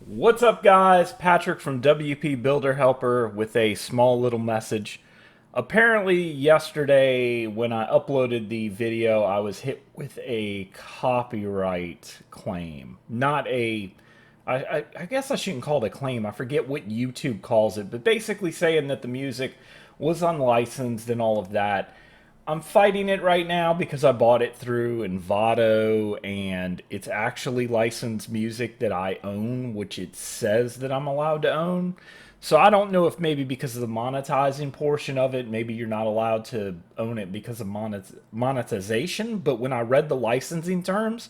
What's up, guys? Patrick from wpbuilderhelper with a small little message. Apparently, yesterday when I uploaded the video, I was hit with a copyright claim. Not a, I guess I shouldn't call it a claim. I forget what YouTube calls it, but basically saying that the music was unlicensed and all of that. I'm fighting it right now because I bought it through Envato and it's actually licensed music that I own, which it says that I'm allowed to own. So I don't know if maybe because of the monetizing portion of it, maybe you're not allowed to own it because of monetization. But when I read the licensing terms,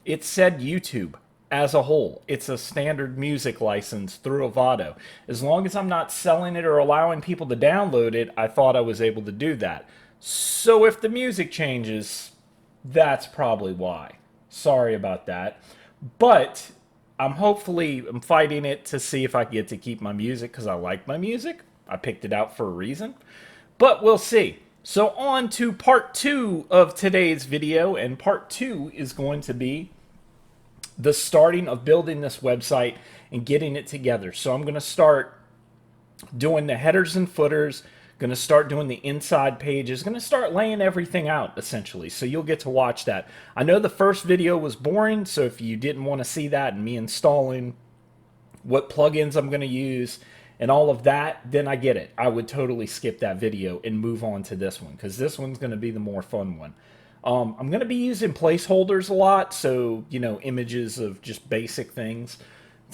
it said YouTube as a whole. It's a standard music license through Avado. As long as I'm not selling it or allowing people to download it, I thought I was able to do that. So if the music changes, that's probably why. Sorry about that. But I'm fighting it to see if I get to keep my music because I like my music. I picked it out for a reason. But we'll see. So on to part 2 of today's video, and part 2 is going to be the starting of building this website and getting it together. So I'm going to start doing the headers and footers, going to start doing the inside pages, going to start laying everything out essentially. So you'll get to watch that. I know the first video was boring, so if you didn't want to see that and me installing what plugins I'm going to use and all of that, then I get it. I would totally skip that video and move on to this one because this one's going to be the more fun one. I'm going to be using placeholders a lot, so, you know, images of just basic things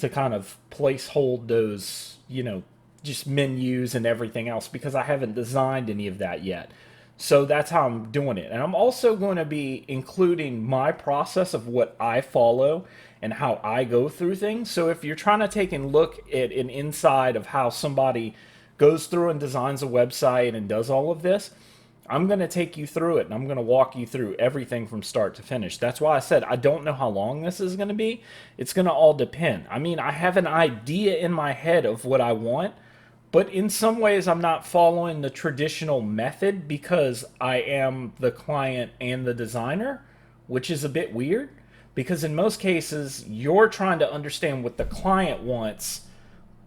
to kind of placehold those, you know, just menus and everything else because I haven't designed any of that yet. So that's how I'm doing it. And I'm also going to be including my process of what I follow and how I go through things. So if you're trying to take a look at an inside of how somebody goes through and designs a website and does all of this, I'm going to take you through it and I'm going to walk you through everything from start to finish. That's why I said I don't know how long this is going to be. It's going to all depend. I mean, I have an idea in my head of what I want, but in some ways I'm not following the traditional method because I am the client and the designer, which is a bit weird because in most cases you're trying to understand what the client wants,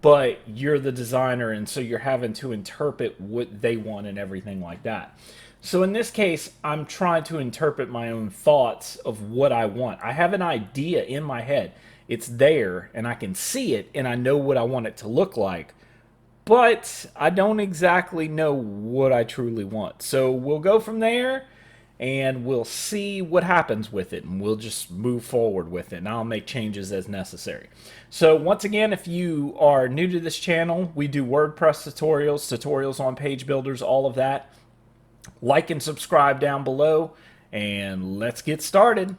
but you're the designer, and so you're having to interpret what they want and everything like that. So in this case, I'm trying to interpret my own thoughts of what I want. I have an idea in my head. It's there, and I can see it, and I know what I want it to look like, but I don't exactly know what I truly want. So we'll go from there and we'll see what happens with it and we'll just move forward with it and I'll make changes as necessary. So once again, if you are new to this channel, we do WordPress tutorials on page builders, all of that. Like and subscribe down below and let's get started.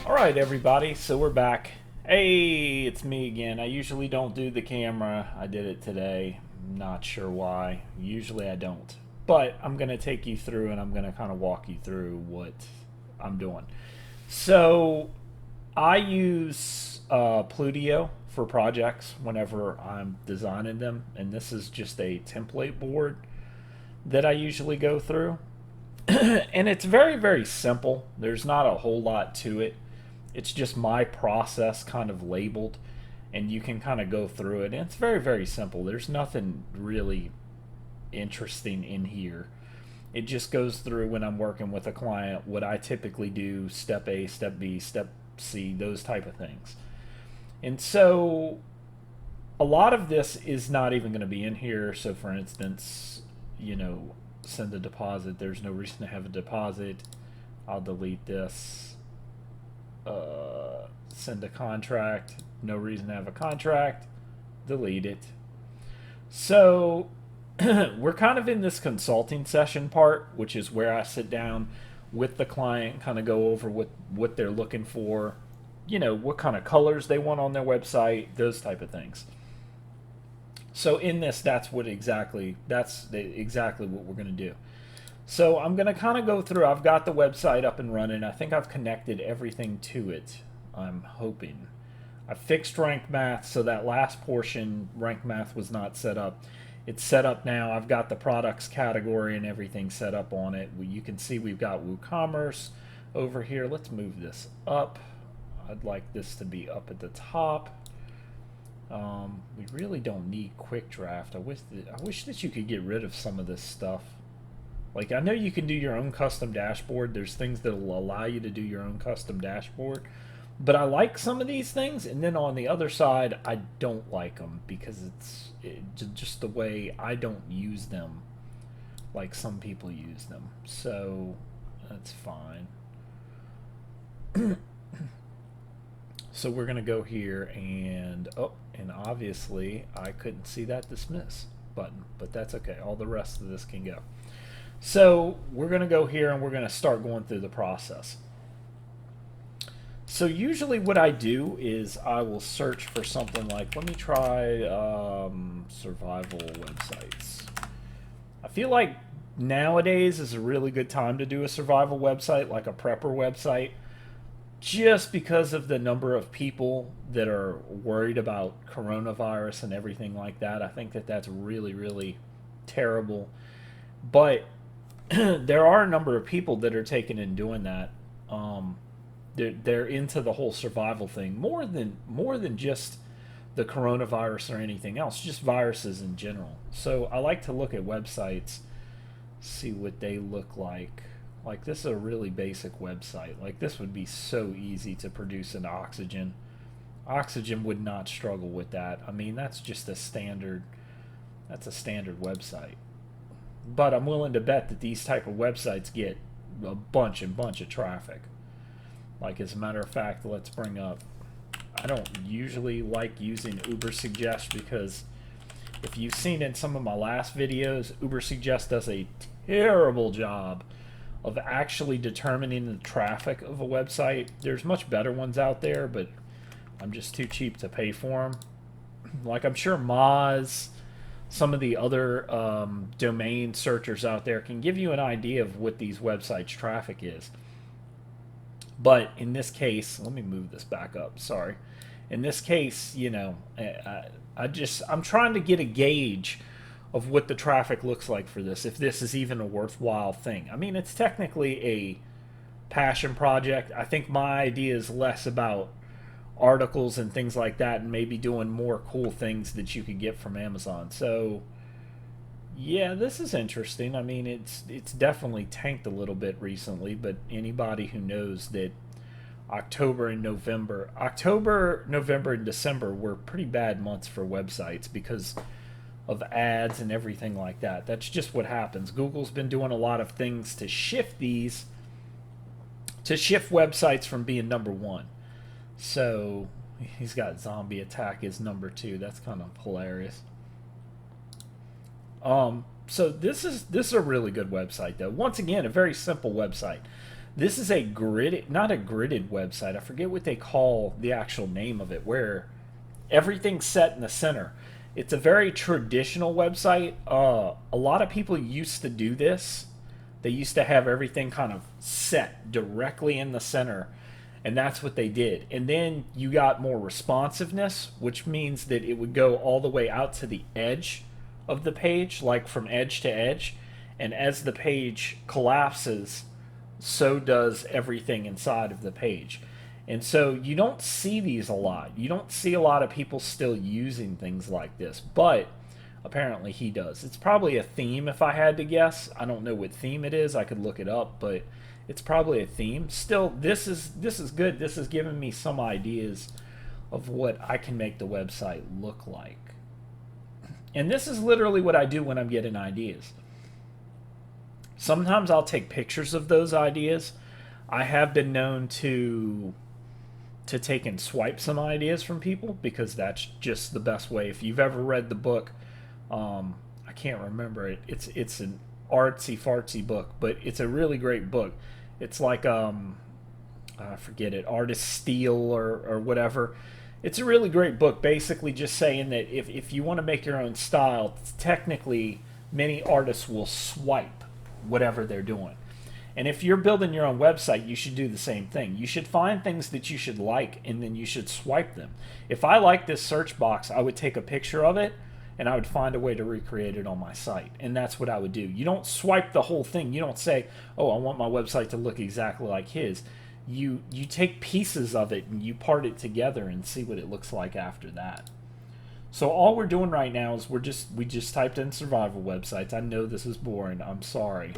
Alright everybody, so we're back. Hey, it's me again. I usually don't do the camera. I did it today. Not sure why. Usually I don't. But I'm going to take you through and I'm going to kind of walk you through what I'm doing. So I use Pludio for projects whenever I'm designing them. And this is just a template board that I usually go through. And it's very, very simple. There's not a whole lot to it. It's just my process kind of labeled, and you can kind of go through it. And it's very, very simple. There's nothing really interesting in here. It just goes through when I'm working with a client, what I typically do, step A, step B, step C, those type of things. And so a lot of this is not even going to be in here. So for instance, you know, send a deposit. There's no reason to have a deposit. I'll delete this. Send a contract, no reason to have a contract, delete it. So we're kind of in this consulting session part, which is where I sit down with the client, kind of go over what they're looking for, you know, what kind of colors they want on their website, those type of things. So in this, that's exactly what we're going to do. So I'm going to kind of go through. I've got the website up and running. I think I've connected everything to it. I'm hoping. I fixed rank math, so that last portion, rank math, was not set up. It's set up now. I've got the products category and everything set up on it. You can see we've got WooCommerce over here. Let's move this up. I'd like this to be up at the top. We really don't need quick draft. I wish that you could get rid of some of this stuff. Like, I know you can do your own custom dashboard. There's things that will allow you to do your own custom dashboard. But I like some of these things, and then on the other side, I don't like them because it's just the way I don't use them like some people use them. So that's fine. So we're going to go here and, and obviously I couldn't see that dismiss button, but that's okay. All the rest of this can go. So we're going to go here and we're going to start going through the process. So usually what I do is I will search for something like, let me try survival websites. I feel like nowadays is a really good time to do a survival website, like a prepper website, just because of the number of people that are worried about coronavirus and everything like that. I think that that's really, really terrible. But there are a number of people that are taking and doing that. They're into the whole survival thing more than just the coronavirus or anything else, just viruses in general. So I like to look at websites, see what they look like. Like, this is a really basic website. Like, this would be so easy to produce in Oxygen. Oxygen would not struggle with that. I mean, that's just a standard website. But I'm willing to bet that these type of websites get a bunch of traffic. Like, as a matter of fact, let's bring up, I don't usually like using Ubersuggest because if you've seen in some of my last videos, Ubersuggest does a terrible job of actually determining the traffic of a website. There's much better ones out there, but I'm just too cheap to pay for them. Like, I'm sure Moz, some of the other domain searchers out there can give you an idea of what these websites' traffic is. But in this case, let me move this back up, sorry. In this case, you know, I'm trying to get a gauge of what the traffic looks like for this, if this is even a worthwhile thing. I mean, it's technically a passion project. I think my idea is less about articles and things like that and maybe doing more cool things that you could get from Amazon. So yeah, this is interesting. I mean, it's definitely tanked a little bit recently, but anybody who knows that October, November, and December were pretty bad months for websites because of ads and everything like that. That's just what happens. Google's been doing a lot of things to shift websites from being #1. So he's got zombie attack as #2. That's kind of hilarious. So this is a really good website though. Once again, a very simple website. This is a not a gridded website. I forget what they call the actual name of it, where everything's set in the center. It's a very traditional website. A lot of people used to do this. They used to have everything kind of set directly in the center, and that's what they did. And then you got more responsiveness, which means that it would go all the way out to the edge of the page, like from edge to edge. And as the page collapses, so does everything inside of the page. And so you don't see these a lot. You don't see a lot of people still using things like this, but apparently he does. It's probably a theme if I had to guess. I don't know what theme it is. I could look it up, but it's probably a theme. Still, this is good. This is giving me some ideas of what I can make the website look like. And this is literally what I do when I'm getting ideas. Sometimes I'll take pictures of those ideas. I have been known to take and swipe some ideas from people because that's just the best way. If you've ever read the book, I can't remember it. It's an artsy fartsy book, but it's a really great book. It's like I forget it, Artist Steal or whatever. It's a really great book, basically just saying that if you want to make your own style, technically many artists will swipe whatever they're doing. And if you're building your own website, you should do the same thing. You should find things that you should like, and then you should swipe them. If I like this search box, I would take a picture of it, and I would find a way to recreate it on my site. And that's what I would do. You don't swipe the whole thing. You don't say, oh, I want my website to look exactly like his. You take pieces of it and you part it together and see what it looks like after that. So all we're doing right now is we just typed in survival websites. I know this is boring. I'm sorry.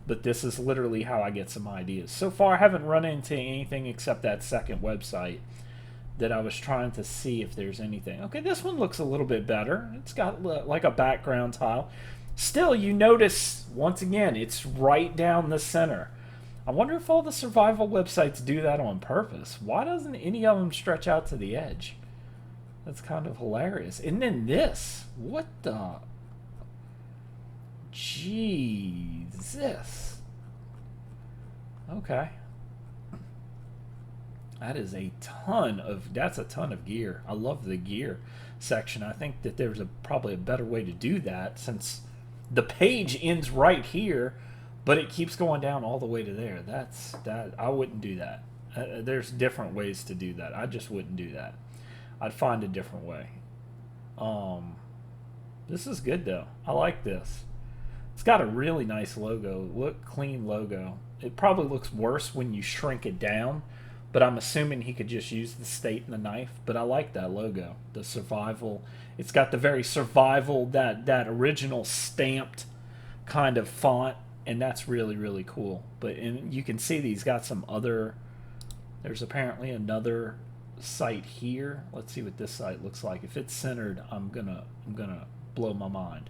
But this is literally how I get some ideas. So far I haven't run into anything except that second website that I was trying to see if there's anything. Okay, this one looks a little bit better. It's got like a background tile. Still, you notice, once again, it's right down the center. I wonder if all the survival websites do that on purpose. Why doesn't any of them stretch out to the edge? That's kind of hilarious. And then this. What the? Jesus. Okay. That's a ton of gear. I love the gear section. I think that there's probably a better way to do that, since the page ends right here, but it keeps going down all the way to there. I wouldn't do that. There's different ways to do that. I just wouldn't do that. I'd find a different way. This is good though. I like this. It's got a really nice logo. Look, clean logo. It probably looks worse when you shrink it down, but I'm assuming he could just use the state and the knife. But I like that logo. The survival. It's got the very survival, that original stamped kind of font, and that's really, really cool. But you can see that he's got some other. There's apparently another site here. Let's see what this site looks like. If it's centered, I'm gonna blow my mind.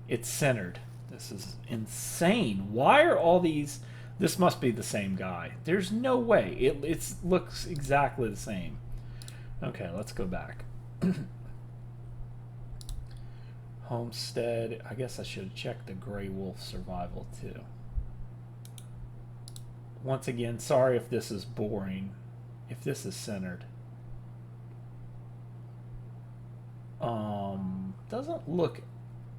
It's centered. This is insane. Why are all these? This must be the same guy. There's no way. It looks exactly the same. Okay, let's go back. Homestead. I guess I should have checked the Gray Wolf survival too. Once again, sorry if this is boring. If this is centered. Doesn't look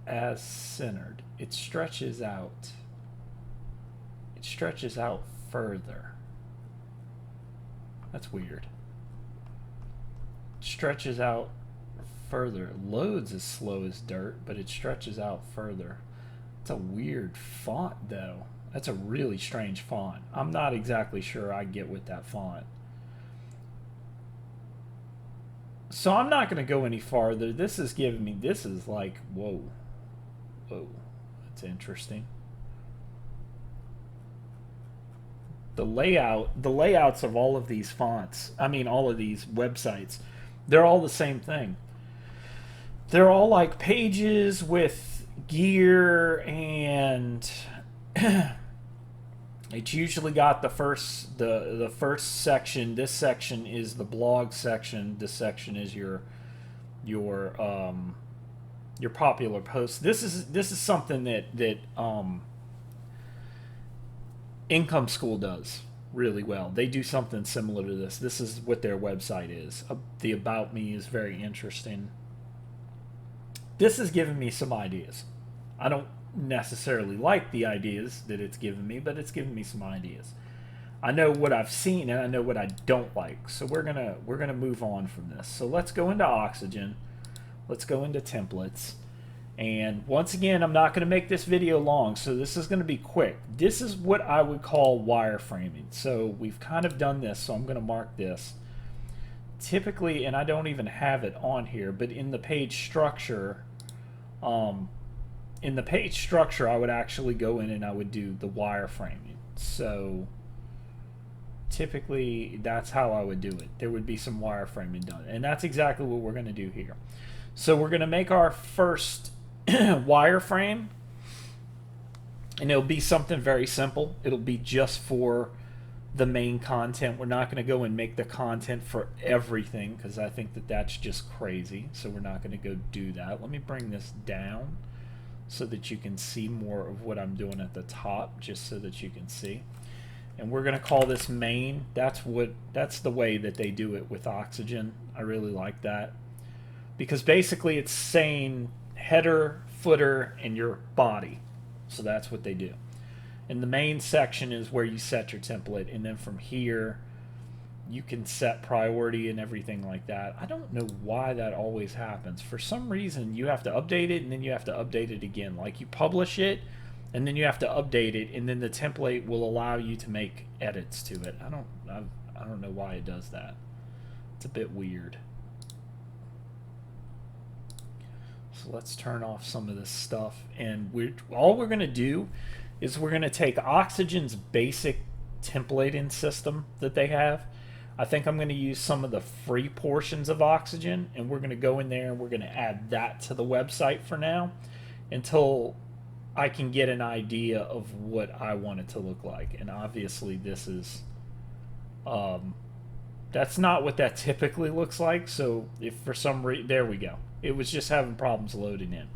as centered. It stretches out. It stretches out further. That's weird. It stretches out further. It loads as slow as dirt, but it stretches out further. It's a weird font though. That's a really strange font. I'm not exactly sure I get with that font. So I'm not going to go any farther. This is giving me, this is like, whoa. Whoa. That's interesting. The layouts of all of these fonts, I mean all of these websites, they're all the same thing. They're all like pages with gear, and it's usually got the first section. This section is the blog section. This section is your popular posts. This is something that Income School does really well. They do something similar to this. This is what their website is. The About Me is very interesting. This has given me some ideas. I don't necessarily like the ideas that it's given me, but it's given me some ideas. I know what I've seen and I know what I don't like. So we're gonna move on from this. So let's go into Oxygen. Let's go into templates. And once again, I'm not going to make this video long, so this is going to be quick. This is what I would call wireframing. So we've kind of done this, so I'm going to mark this. Typically, and I don't even have it on here, but in the page structure, I would actually go in and I would do the wireframing. So typically, that's how I would do it. There would be some wireframing done, and that's exactly what we're going to do here. So we're going to make our first wireframe, and it'll be something very simple. It'll be just for the main content. We're not going to go and make the content for everything, because I think that that's just crazy. So we're not going to go do that. Let me bring this down so that you can see more of what I'm doing at the top, just so that you can see. And we're going to call this main. That's the way that they do it with Oxygen. I really like that, because basically it's saying header, footer, and your body. So that's what they do. And the main section is where you set your template, and then from here you can set priority and everything like that. I don't know why that always happens. For some reason, you have to update it and then you have to update it again. Like you publish it and then you have to update it, and then the template will allow you to make edits to it. I don't know why it does that. It's a bit weird. So let's turn off some of this stuff, and all we're going to do is we're going to take Oxygen's basic templating system that they have. I think I'm going to use some of the free portions of Oxygen, and we're going to go in there and we're going to add that to the website for now until I can get an idea of what I want it to look like. And obviously this is that's not what that typically looks like. So if for some reason, there we go. It was just having problems loading in.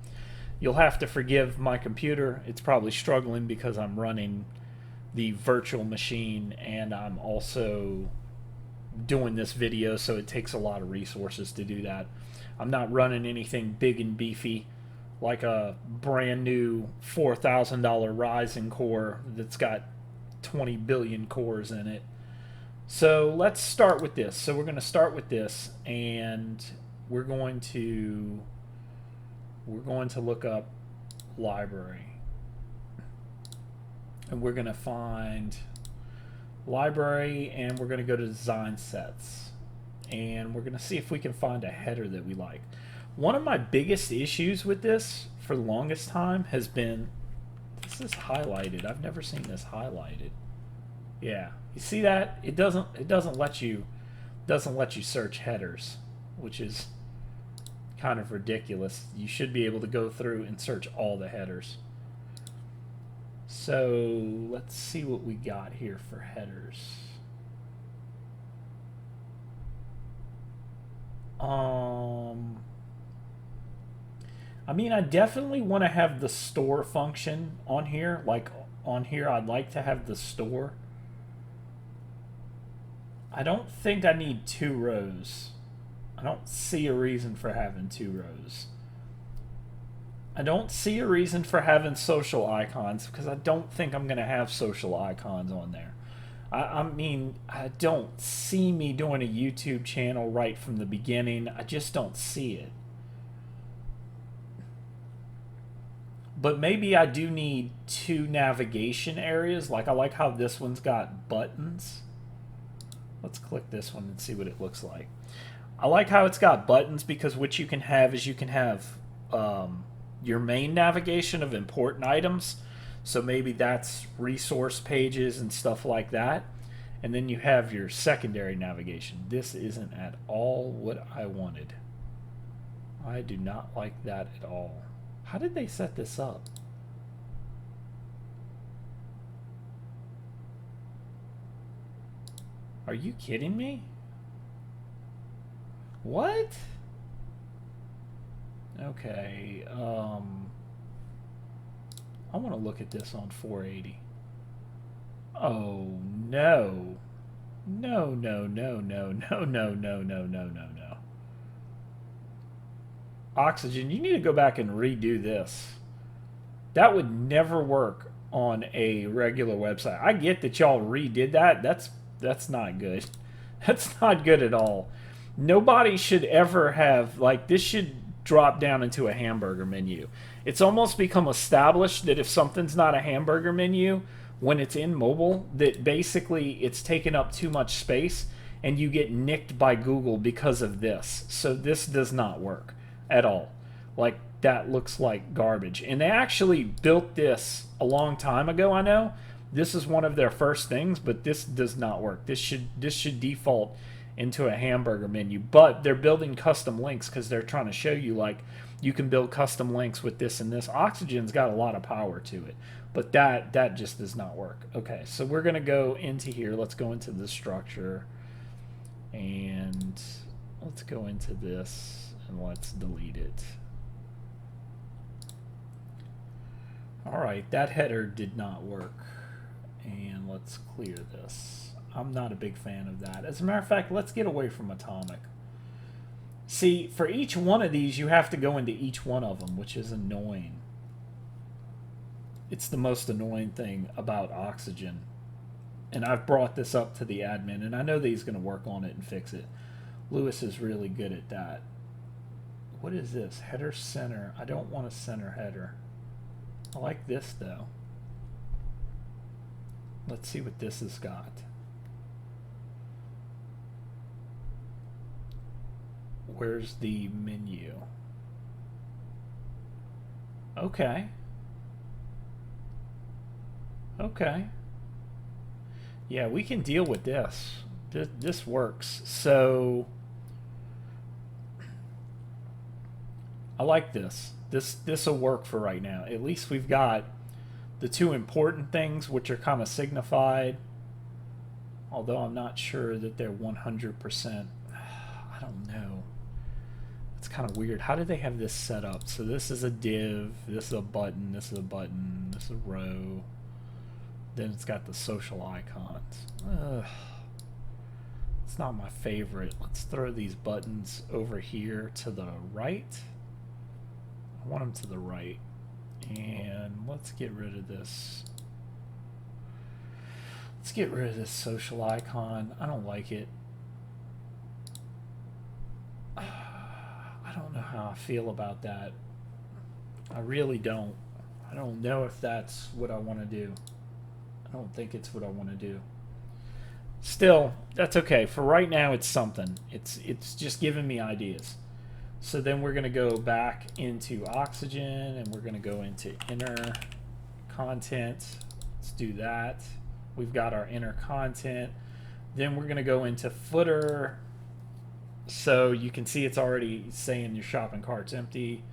You'll have to forgive my computer. It's probably struggling because I'm running the virtual machine and I'm also doing this video, so it takes a lot of resources to do that. I'm not running anything big and beefy like a brand new $4,000 Ryzen core that's got 20 billion cores in it. So let's start with this. So we're going to start with this, and we're going to look up library, and we're going to find library, and we're going to go to design sets, and we're going to see if we can find a header that we like. One of my biggest issues with this for the longest time has been this is highlighted. I've never seen this highlighted. Yeah, you see that? It doesn't let you search headers, which is kind of ridiculous. You should be able to go through and search all the headers. So let's see what we got here for headers. I mean, I definitely want to have the store function on here. Like on here, I'd like to have the store. I don't think I need 2 rows. I don't see a reason for having 2 rows. I don't see a reason for having social icons because I don't think I'm going to have social icons on there. I mean, I don't see me doing a YouTube channel right from the beginning. I just don't see it. But maybe I do need 2 navigation areas. Like I like how this one's got buttons. Let's click this one and see what it looks like. I like how it's got buttons because what you can have is you can have your main navigation of important items. So maybe that's resource pages and stuff like that. And then you have your secondary navigation. This isn't at all what I wanted. I do not like that at all. How did they set this up? Are you kidding me? What? Okay, I want to look at this on 480. Oh, no. No, no, no, no, no, no, no, no, no, no, no. Oxygen, you need to go back and redo this. That would never work on a regular website. I get that y'all redid that. That's not good. That's not good at all. Nobody should ever have, like, this should drop down into a hamburger menu. It's almost become established that if something's not a hamburger menu, when it's in mobile, that basically it's taken up too much space and you get nicked by Google because of this. So this does not work at all. Like, that looks like garbage. And they actually built this a long time ago, I know. This is one of their first things, but this does not work. This should default into a hamburger menu, but they're building custom links because they're trying to show you, like, you can build custom links with this and this. Oxygen's got a lot of power to it, but that just does not work. Okay, so we're gonna go into here. Let's go into the structure, and let's go into this, and let's delete it. All right, that header did not work, and let's clear this. I'm not a big fan of that. As a matter of fact, let's get away from Atomic. See, for each one of these, you have to go into each one of them, which is annoying. It's the most annoying thing about Oxygen. And I've brought this up to the admin, and I know that he's going to work on it and fix it. Lewis is really good at that. What is this? Header center. I don't want a center header. I like this though. Let's see what this has got. Where's the menu? Okay. Okay. Yeah, we can deal with this. This works. So I like this. This will work for right now. At least we've got the two important things, which are kind of signified. Although I'm not sure that they're 100%. I don't know. It's kind of weird. How did they have this set up? So this is a div. This is a button. This is a button. This is a row. Then it's got the social icons. It's not my favorite. Let's throw these buttons over here to the right. I want them to the right. And let's get rid of this. Let's get rid of this social icon. I don't like it. I don't know how I feel about that. I really don't. I don't know if that's what I want to do. I don't think it's what I want to do. Still, that's okay. For right now, it's something. It's just giving me ideas. So then we're going to go back into Oxygen, and we're going to go into inner content. Let's do that. We've got our inner content. Then we're going to go into footer. So you can see it's already saying your shopping cart's empty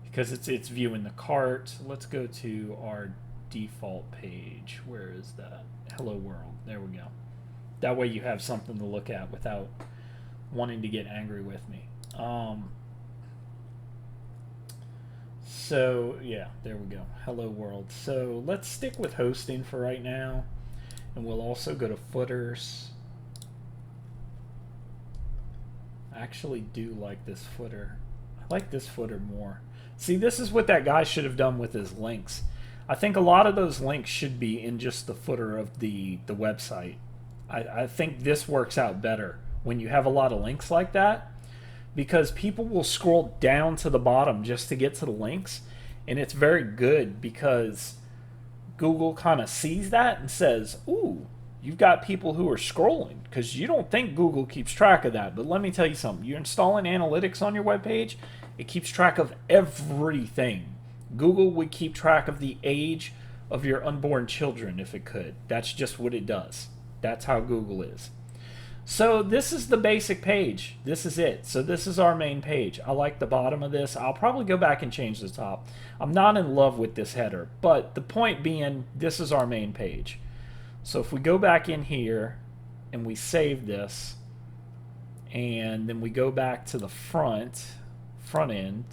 because it's viewing the cart. Let's go to our default page. Where is that? Hello World. There we go. That way you have something to look at without wanting to get angry with me. So yeah, there we go. Hello World. So let's stick with hosting for right now, and we'll also go to footers. I actually do like this footer. I like this footer more. See, this is what that guy should have done with his links. I think a lot of those links should be in just the footer of the website. I think this works out better when you have a lot of links like that, because people will scroll down to the bottom just to get to the links, and it's very good because Google kind of sees that and says, ooh, you've got people who are scrolling, because you don't think Google keeps track of that. But let me tell you something. You're installing analytics on your web page, it keeps track of everything. Google would keep track of the age of your unborn children if it could. That's just what it does. That's how Google is. So this is the basic page. This is it. So this is our main page. I like the bottom of this. I'll probably go back and change the top. I'm not in love with this header, but the point being, this is our main page. So if we go back in here and we save this, and then we go back to the front end,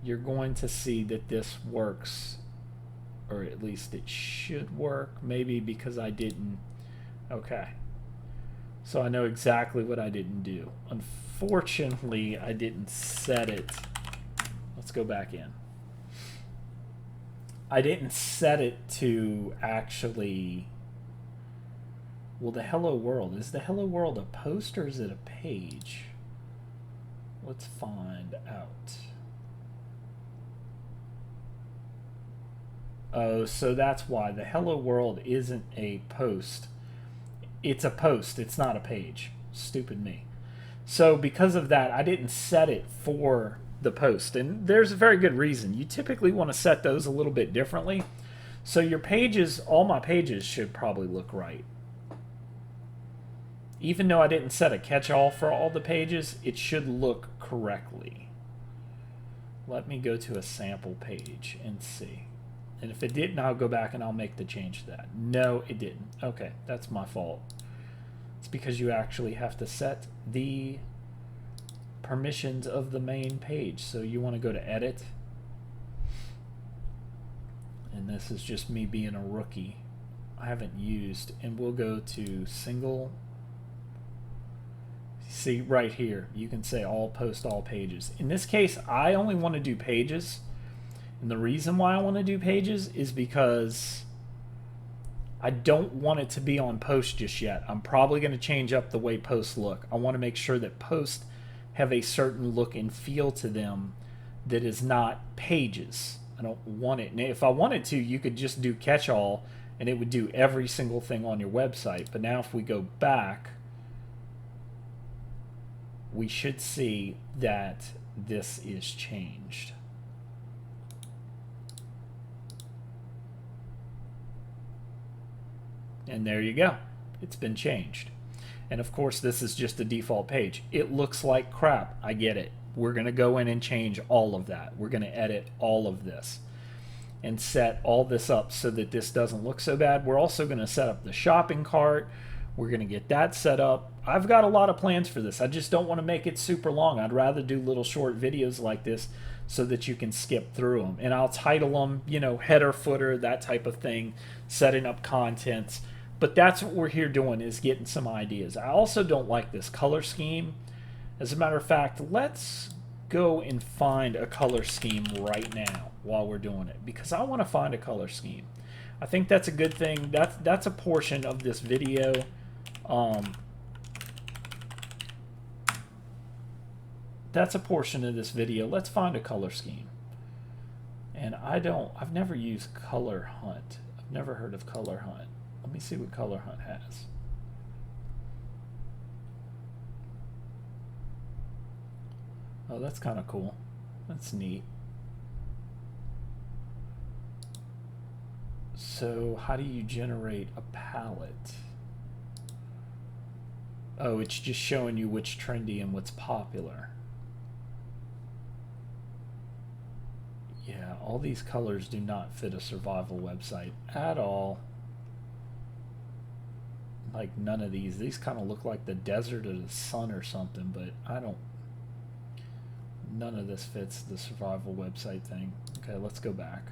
you're going to see that this works, or at least it should work. Maybe because I didn't. Okay. So I know exactly what I didn't do. Unfortunately, I didn't set it. Let's go back in. I didn't set it to actually... Well, the Hello World. Is the Hello World a post or is it a page? Let's find out. Oh, so that's why. The Hello World isn't a post. It's a post. It's not a page. Stupid me. So because of that, I didn't set it for the post. And there's a very good reason. You typically want to set those a little bit differently. So your pages, all my pages should probably look right. Even though I didn't set a catch-all for all the pages, it should look correctly. Let me go to a sample page and see. And if it didn't, I'll go back and I'll make the change to that. No, it didn't. Okay, that's my fault. It's because you actually have to set the permissions of the main page. So you want to go to Edit. And this is just me being a rookie. I haven't used. And we'll go to Single. See, right here, you can say All Post All Pages. In this case, I only want to do pages. And the reason why I want to do pages is because I don't want it to be on post just yet. I'm probably going to change up the way posts look. I want to make sure that posts have a certain look and feel to them that is not pages. I don't want it. And if I wanted to, you could just do catch-all and it would do every single thing on your website. But now if we go back, we should see that this is changed. And there you go. It's been changed. And of course, this is just a default page. It looks like crap. I get it. We're going to go in and change all of that. We're going to edit all of this and set all this up so that this doesn't look so bad. We're also going to set up the shopping cart. We're going to get that set up. I've got a lot of plans for this. I just don't want to make it super long. I'd rather do little short videos like this so that you can skip through them. And I'll title them, you know, header, footer, that type of thing, setting up contents. But that's what we're here doing, is getting some ideas. I also don't like this color scheme. As a matter of fact, let's go and find a color scheme right now while we're doing it, because I want to find a color scheme. I think that's a good thing. That's a portion of this video. That's a portion of this video. Let's find a color scheme. And I've never used Color Hunt. I've never heard of Color Hunt. Let me see what Color Hunt has. Oh, that's kind of cool. That's neat. So how do you generate a palette? Oh, it's just showing you what's trendy and what's popular. Yeah, all these colors do not fit a survival website at all. Like none of these. These kind of look like the desert or the sun or something, but none of this fits the survival website thing. Okay, let's go back.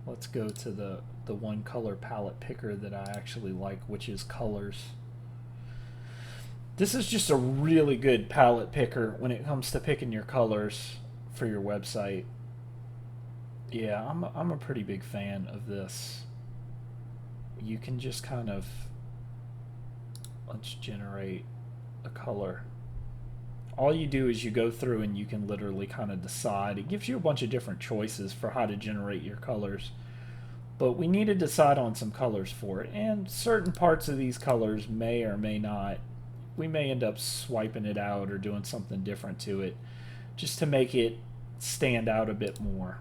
Let's go to the one color palette picker that I actually like, which is Colors. This is just a really good palette picker when it comes to picking your colors for your website. Yeah, I'm a pretty big fan of this. You can just kind of, let's generate a color. All you do is you go through and you can literally kind of decide. It gives you a bunch of different choices for how to generate your colors, but we need to decide on some colors for it, and certain parts of these colors may or may not, we may end up swiping it out or doing something different to it just to make it stand out a bit more.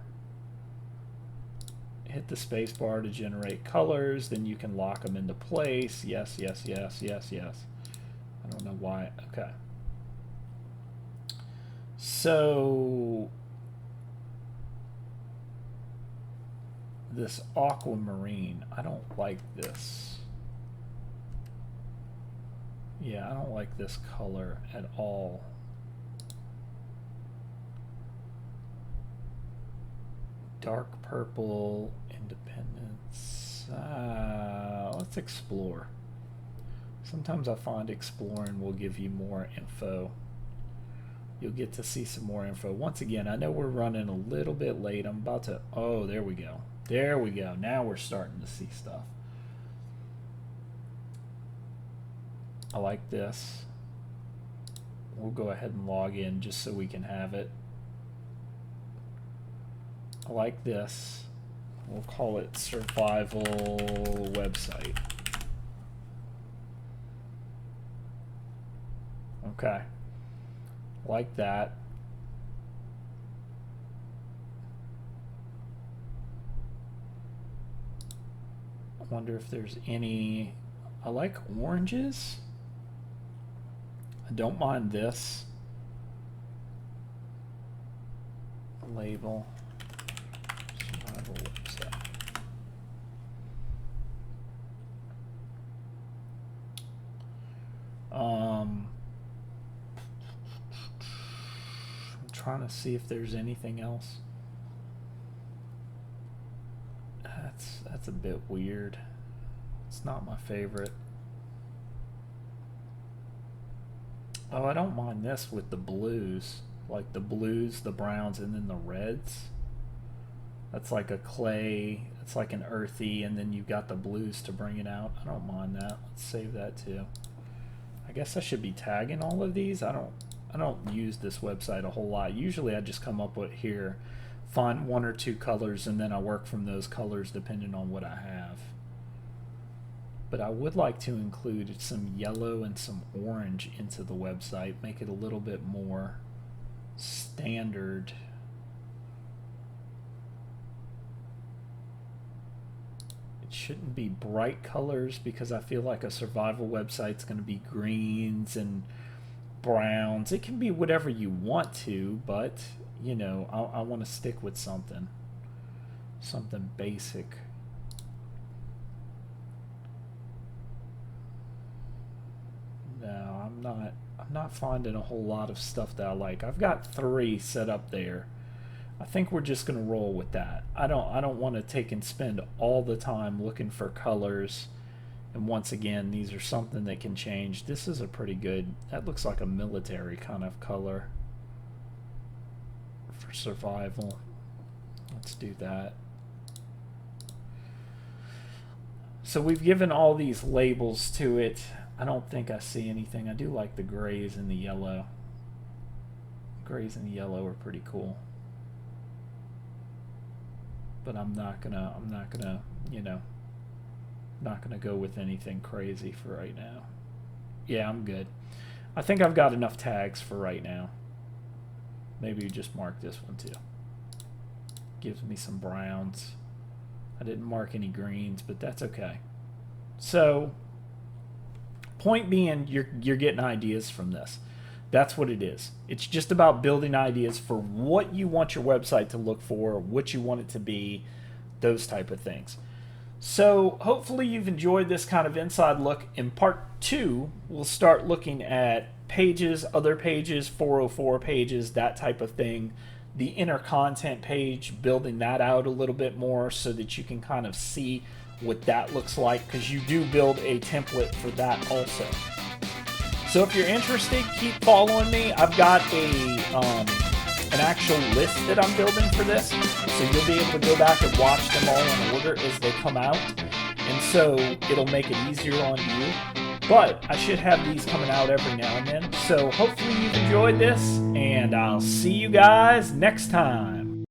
Hit the space bar to generate colors, then you can lock them into place. Yes, yes, yes, yes, yes. I don't know why. Okay. So this aquamarine, I don't like this. Yeah, I don't like this color at all. Dark purple, independence. Let's explore. Sometimes I find exploring will give you more info. You'll get to see some more info. Once again, I know we're running a little bit late. I'm about to, oh, there we go. There we go. Now we're starting to see stuff. I like this. We'll go ahead and log in just so we can have it. I like this. We'll call it survival website. Okay. Like that. I wonder if there's any. I like oranges. I don't mind this. Label. Survival website. I'm trying to see if there's anything else. That's a bit weird. It's not my favorite. Oh, I don't mind this with the blues. Like the blues, the browns, and then the reds. That's like a clay. It's like an earthy, and then you've got the blues to bring it out. I don't mind that. Let's save that too. I guess I should be tagging all of these. I don't use this website a whole lot. Usually I just come up with here, find 1 or 2 colors, and then I work from those colors depending on what I have. But I would like to include some yellow and some orange into the website, make it a little bit more standard. It shouldn't be bright colors because I feel like a survival website's going to be greens and browns. It can be whatever you want to, but you know, I want to stick with something basic. No, I'm not finding a whole lot of stuff that I like. I've got 3 set up there. I think we're just gonna roll with that. I don't want to take and spend all the time looking for colors. And once again, these are something that can change. This is a pretty good, that looks like a military kind of color for survival. Let's do that. So we've given all these labels to it. I don't think I see anything. I do like the grays and the yellow. Grays and the yellow are pretty cool. But I'm not gonna, you know, not gonna go with anything crazy for right now. Yeah, I'm good. I think I've got enough tags for right now. Maybe you just mark this one too. Gives me some browns. I didn't mark any greens, but that's okay. So, point being, you're getting ideas from this. That's what it is. It's just about building ideas for what you want your website to look for, what you want it to be, those type of things. So hopefully you've enjoyed this kind of inside look. In part 2, we'll start looking at pages, other pages, 404 pages, that type of thing. The inner content page, building that out a little bit more so that you can kind of see what that looks like, because you do build a template for that also. So if you're interested, keep following me. I've got an actual list that I'm building for this, so you'll be able to go back and watch them all in order as they come out, and so it'll make it easier on you. But I should have these coming out every now and then. So hopefully you've enjoyed this, and I'll see you guys next time.